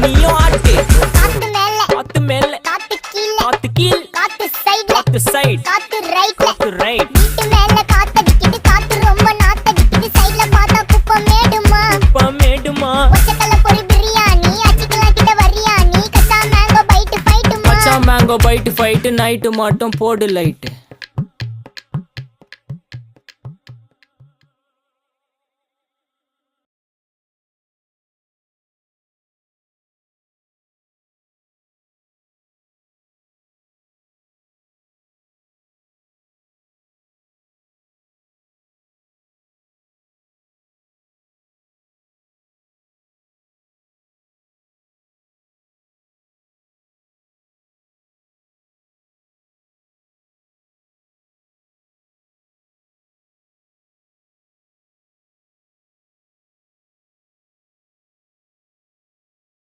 நீயும் ஆட்டு. காத்து மேல காத்து மேல காத்து கீழ காத்து கீழ் காத்து சைடுல காத்து சைடு காத்து ரைட்ல காத்து ரைட். வீட்டு மேல காத்தடிக்குது காத்து ரொம்ப நாத்தடிக்குது சைடுல பார்த்தா குப்பை மேடுமா மேடுமா ஒச்சக்கல்ல பொரி பிரியாணி அச்சிக்கலாம் கிட்ட வரியாணி கச்சா மேங்கோ பைட்டு ஃபைட்டுமா மச்சான் மேங்கோ பைட்டு ஃபைட்டு நைட்டு மட்டும் போடு லைட்டு.